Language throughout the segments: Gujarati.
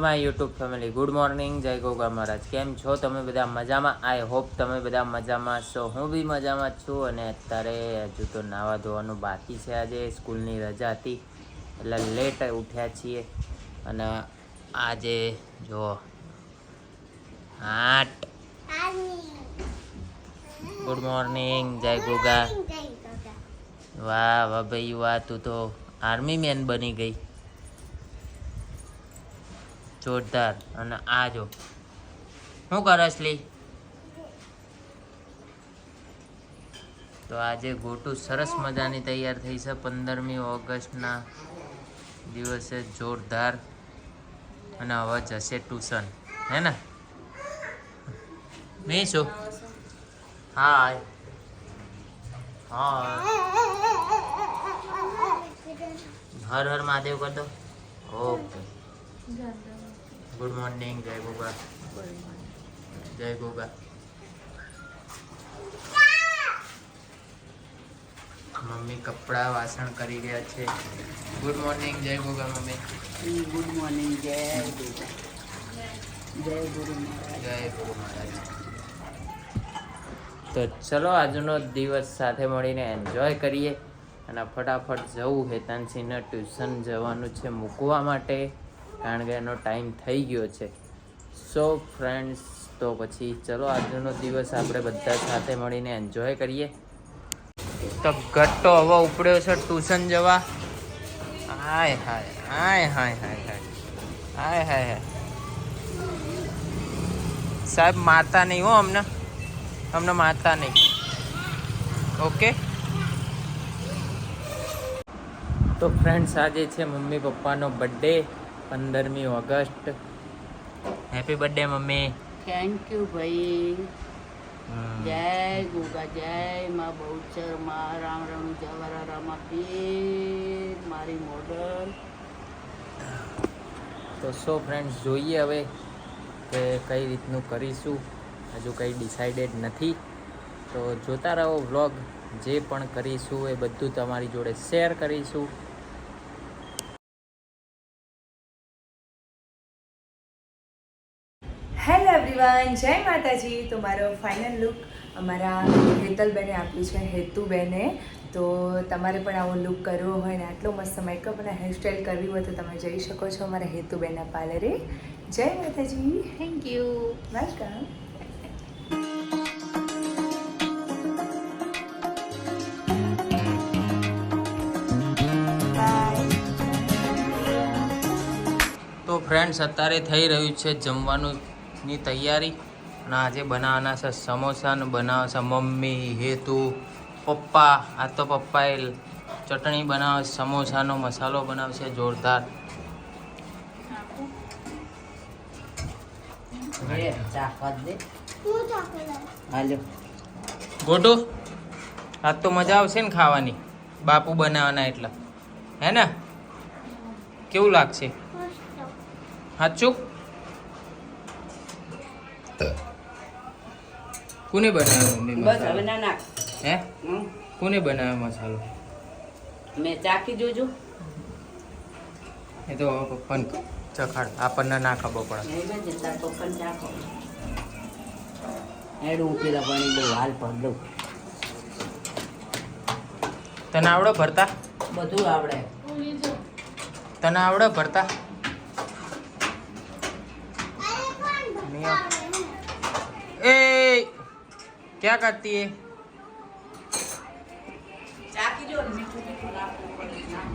My YouTube family, good morning, જય ગોગા મહારાજ. કેમ છો તમે બધા? મજામાં? આઈ હોપ તમે બધા મજામાં છો. હું બી મજામાં જ છું. અને અત્યારે હજુ તો નાવા ધોવાનું બાકી છે. આજે સ્કૂલની રજા હતી એટલે લેટ ઉઠ્યા છીએ. અને આજે જો 8 ગુડ મોર્નિંગ, જય ગોગા. વાહ વાહ ભાઈ વાહ, તું તો આર્મી મેન બની ગઈ, જોરદાર. અને આ જો શું કરસ લી? તો આજે ગોટુ સરસ મજાની તૈયાર થઈ છે 15મી ઓગસ્ટના દિવસે, જોરદાર. અને હવે જશે ટ્યુશન, હે ને? નહીં શું? હા હા, હર હર મહાદેવ કર દો. ઓકે, ગુડ મોર્નિંગ, જય ગોગા. જય ગોગા. મમ્મી કપડા વાસણ કરી રહ્યા છે. ગુડ મોર્નિંગ, જય ગોગા મમ્મી. ગુડ મોર્નિંગ, જય ગોગા. જય ગુરુ મહારાજ. જય ગુરુ મહારાજ. તો ચલો આજનો દિવસ સાથે મળીને એન્જોય કરીએ. અને ફટાફટ જવું હેતાનસિંહને ટ્યુશન જવાનું છે મૂકવા માટે, કારણ કે એનો ટાઈમ થઈ ગયો છે. સો ફ્રેન્ડ્સ, તો પછી ચલો આજનો દિવસ આપણે બધા સાથે મળીને એન્જોય કરીએ. તો ગટ્ટો હવે ઉપડ્યો છે ટ્યુશન જવા. હાય હાય હાય હાય હાય હાય હાય હાય હાય. સાહેબ મારતા નહીં હો, અમને મારતા નહીં. ઓકે. તો ફ્રેન્ડ્સ, આજે છે મમ્મી પપ્પાનો બર્થડે, 15મી ઓગસ્ટ. હેપી બર્થડે મમ્મી. થેન્ક યુ ભાઈ. જય ગોગા, જય માં બહુચર માં રામ રણુ જવારા રામા પીર મારી મોડલ. તો સો ફ્રેન્ડ્સ, જોઈએ હવે કે કઈ રીતનું કરીશું. હજુ કંઈ ડિસાઇડેડ નથી. તો જોતા રહો વ્લોગ. જે પણ કરીશું એ બધું તમારી જોડે શેર કરીશું. હેલો એવરીવન, જય માતાજી. તો મારો ફાઇનલ લુક અમારા હેતલબેને આપ્યું છે, હેતુબેને. તો તમારે પણ આવો લુક કરવો હોય ને આટલો મસ્ત મેકઅપ અને હેરસ્ટાઈલ કરવી હોય તો તમે જઈ શકો છો અમારા હેતુબેનના પાર્લરે. જય માતાજી. Thank you. વેલકમ. તો ફ્રેન્ડ્સ, અત્યારે થઈ રહ્યું છે જમવાનુંની તૈયારી. અને આજે બનાવવાના છે સમોસા. ને બનાવે છે મમ્મી, હેતુ, પપ્પા. આ તો પપ્પાએ ચટણી બનાવે, સમોસાનો મસાલો બનાવશે જોરદાર. ગોટુ, આજ તો મજા આવશે ને ખાવાની, બાપુ બનાવવાના એટલે, હે ને? કેવું લાગશે? સાચું? કોને બનાવ્યો મમ્મી બસ હવે મસાલો? ના નાખ. હે? કોને બનાવ્યો મસાલો? મેં ચાખી જોજો. એ તો પપ્પાને ચખાડ, આપણને ના ખબર પડે. નહીં જેટલા ટોકન ચાખો. એડ હું પેલા પાણી બહુ હાલ પર દઉં. તને આવડે ભરતા? બધું આવડે. તને આવડે ભરતા? ए क्या करती है? ચાખી જો મીઠું મીઠું નાખવું પડે ના.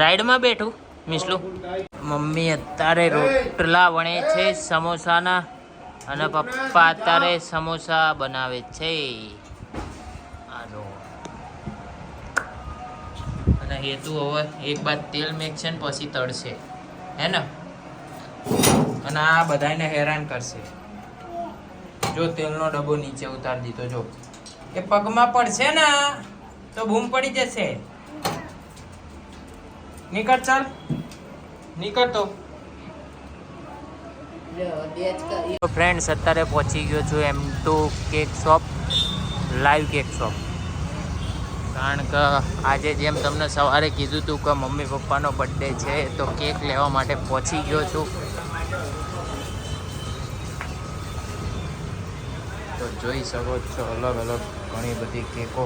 રાઈડમાં બેઠું મિસલું. મમ્મી અત્યારે રોટલા વણે છે સમોસાના, અને પપ્પા અત્યારે સમોસા બનાવે છે. આનો અને હેતુ હવે એક બાદ તેલ મેકશે ને પછી તળશે, હે ને? અને આ બધાને હેરાન કરશે. જો તેલનો ડબ્બો નીચે ઉતારી દીધો, જો એ પગમાં પડશે ને તો બૂમ પડી જશે. નીકળ ચાલ નીકળ તો ફ્રેન્ડ્સ અત્યારે પહોંચી ગયો છું M2 cake shop, live cake shop. કારણ કે આજે જેમ તમને સવારે કીધું હતું કે મમ્મી પપ્પાનો બર્થડે છે તો કેક લેવા માટે પહોંચી ગયો છું. તો જોઈ શકો છો અલગ અલગ ઘણી બધી કેકો.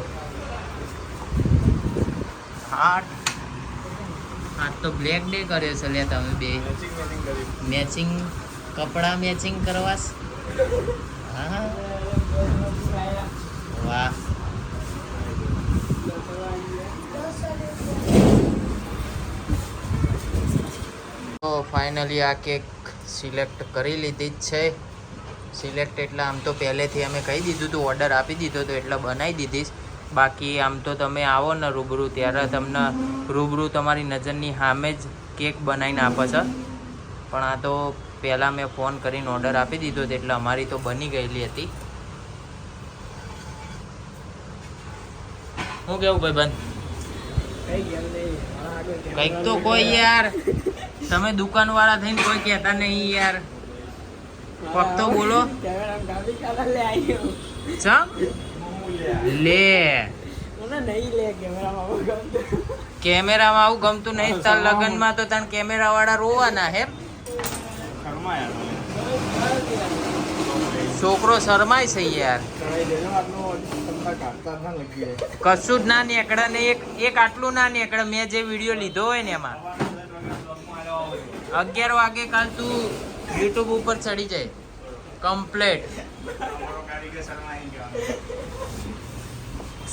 આજ તો બ્લેક ડે કર્યો છે લે તમે બે મેચિંગ કપડા મેચિંગ કરવાસ. હા વાહ. તો ફાઇનલી આ કેક સિલેક્ટ કરી લીધી જ છે. સિલેક્ટ એટલે આમ તો પહેલેથી અમે કહી દીધું હતું, ઓર્ડર આપી દીધો હતો એટલે બનાવી દીધીશ. બાકી આમ તો તમે આવો ને રૂબરૂ ત્યારે તમને રૂબરૂ તમારી નજરની સામે જ કેક બનાવીને આપે છે. પણ આ તો પહેલાં મેં ફોન કરીને ઓર્ડર આપી દીધો હતો એટલે અમારી તો બની ગયેલી હતી. શું કેવું ભાઈ બંધ કંઈક તો કોઈ યાર તમે દુકાનવાળા થઈને કોઈ કહેતા નહીં યાર. ફક્ત બોલો ચમ લે કેમેરામાં આવું ગમતું નહીં. તાર લગનમાં તો તને કેમેરા વાળા રોવાના હે. છોકરો શરમાય છે યાર. કશું જ ના નીકળે ને એક આટલું ના નીકળે. મેં જે વિડીયો લીધો હોય ને એમાં 11 વાગે કાલ તું યુટ્યુબ ઉપર ચડી જાય કમ્પ્લેટ.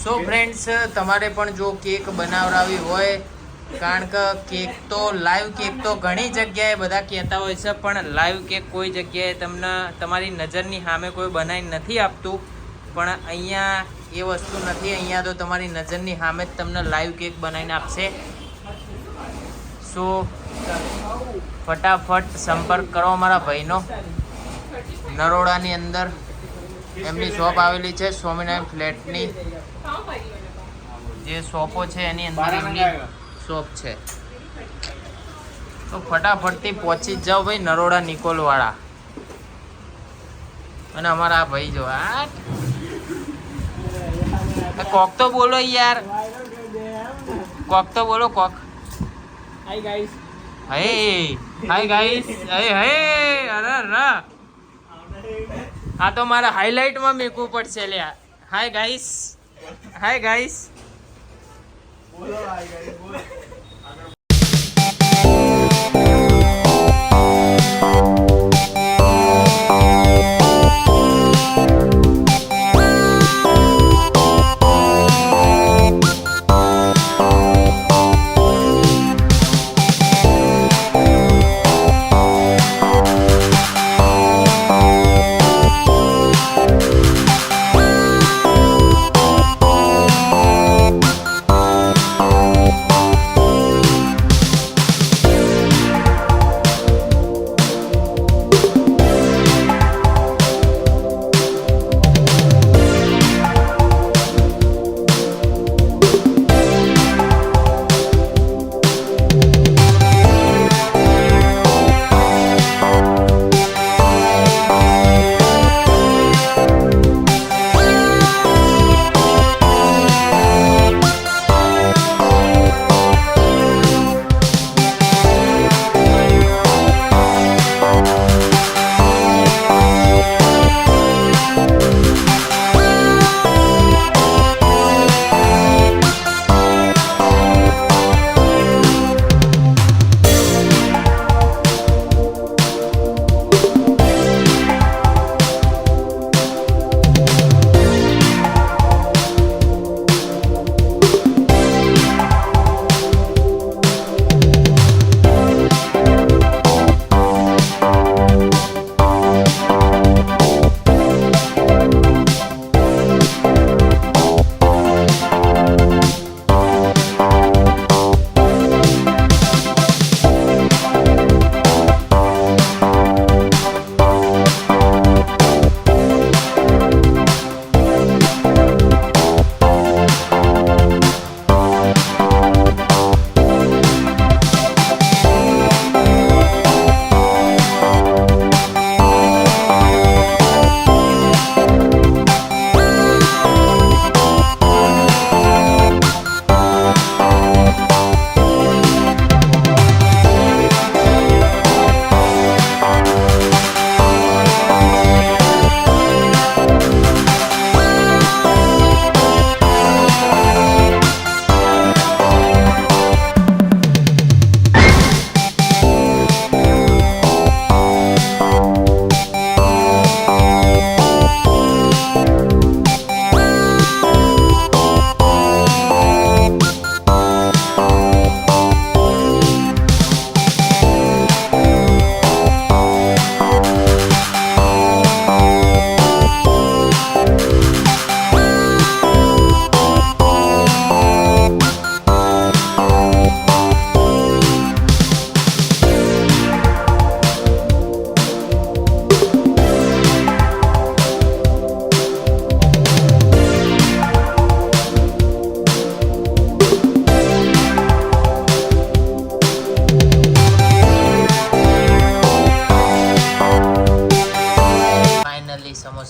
સો ફ્રેન્ડ્સ તમારે પણ જો કેક બનાવડાવી હોય, કારણ કે કેક તો લાઈવ કેક તો ઘણી જગ્યાએ બધા કહેતા હોય છે પણ લાઈવ કેક કોઈ જગ્યાએ તમને તમારી નજરની સામે કોઈ બનાવી નથી આપતું. પણ અહીંયા એ વસ્તુ નથી. અહીંયા તો તમારી નજરની સામે જ તમને લાઈવ કેક બનાવીને આપશે. સો ફટાફટ સંપર્ક કરો અમારા ભાઈનો. નરોડાની અંદર એમની શોપ આવેલી છે. સ્વામિનારાયણ ફ્લેટની જે શોપો છે એની અંદર એમની શોપ છે. તો ફટાફટથી પહોંચી જ જાઓ ભાઈ નરોડા નિકોલવાળા. અને અમારા આ ભાઈ જો આ કોક તો બોલો યાર, કોક તો બોલો કોક. Hi guys. હે હાય ગાઈસ. હે હે અરે રા આ તો મારા હાઇલાઇટમાં મેકવું પડશે લ્યા. Hi guys, hi guys. બોલો હાય ગાઈસ બોલો.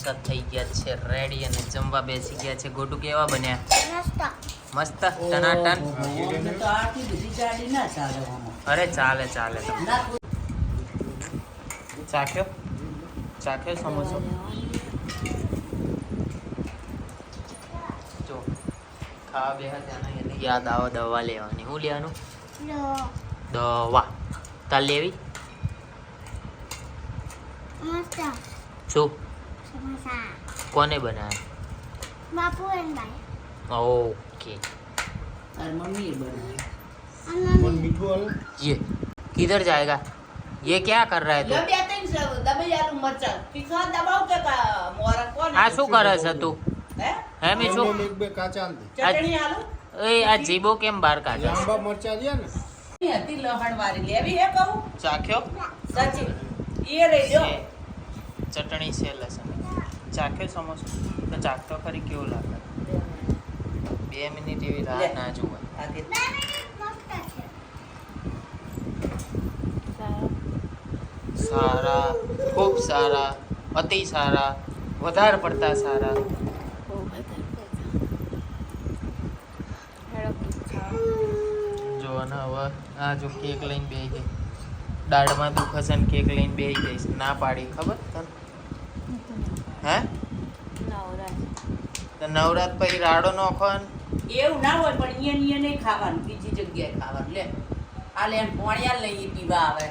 સમોસા થઈ ગયા છે રેડી અને જમવા બેસી ગયા છે. ગોટુ કેવા બન્યા? મસ્ત ટનાટન. તો આટલી બધી જાડી ના ચાલે આમાં. અરે ચાલે ચાલે. ચાખ્યો ચાખ્યો સમોસો? જો ખાવા બેહા ત્યાંના એને યાદ આવે દવા લેવાની. શું લેવાનું? દવા. તાર લેવી? શું કોને બનાવ્યા? ओके और मम्मी बनाई ये किधर जाएगा? ये क्या कर रहा है तू? બે ત્રણ દબાઈ આલુ મરચા તીખા દબાવ કે મોરા કોણ આ શું કરે છે તું? હે મીઠું એક બે કાચા આંટી ચટણી આલુ એ આ જીબો કેમ બહાર કાઢે? લાંબા મરચા રહ્યા ને હતી લહણ વાળી લેવી હે કહું ચાખ્યો? સાચી એ રહી જો છે. ચટણી છે લસણ. ચાખ્યો સમોસો? તો ચાખતો ખરી કેવું લાગે? 2 મિનિટ એવી રાહ ના જોવાય. સારા, ખૂબ સારા, અતિ સારા, વધારે પડતા સારા. જો ને હવે આ જો કેક લઈને બેસી ગઈ. દાઢમાં દુખે છે ને કેક લઈને બેસી જઈશ. ના પાડી ખબર તને? હે તો નવરાત પછી રાડો નોખો ને એવું ના હોય પણ અહીંયા નહીં ખાવાનું બીજી જગ્યાએ ખાવાનું લે આ લે પોણિયા લઈ પીવા આવે